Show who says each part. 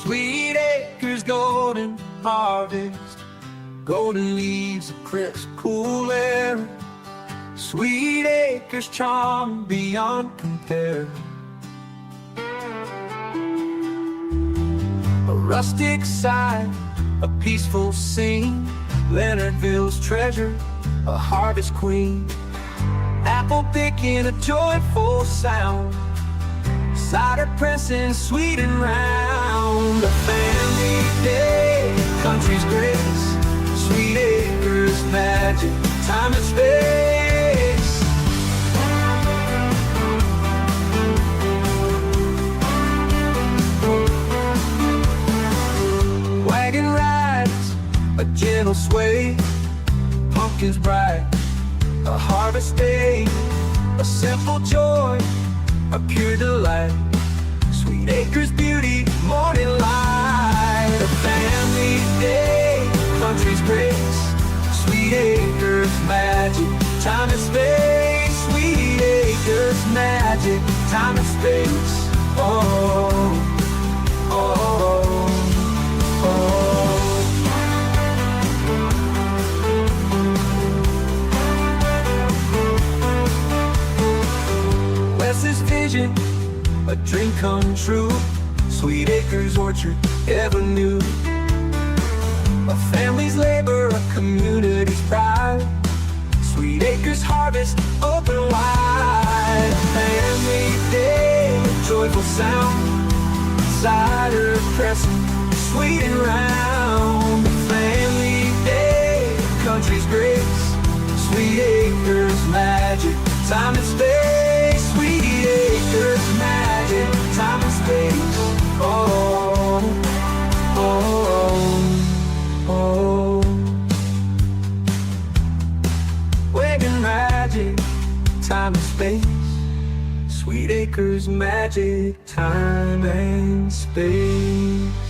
Speaker 1: Sweet acres, golden harvest, golden leaves, a crisp, cool air. Sweet acres, charm beyond compare. A rustic side, a peaceful scene, Leonardsville's treasure, a harvest queen. Apple picking, a joyful sound, cider pressing, sweet and round. A family day, country's grace, sweet acres, magic, time and space. Wagon rides, a gentle sway, pumpkins bright, a harvest day, a simple joy, a pure delight. Sweet acres beauty, morning light. A family day, country's grace, sweet acres magic, time and space. Sweet acres magic, time and space. Oh, oh, oh. Wes's vision, a dream come true. Sweet acres orchard, ever new. A family's labor, a community's pride. Sweet acres harvest, open wide. A family day, a joyful sound, cider pressing, sweet and round. A family day, country's grace, sweet acres magic, time and space. Sweet acres magic, time and space. Oh, oh, oh. Wagon magic, time and space. Sweet acres magic, time and space.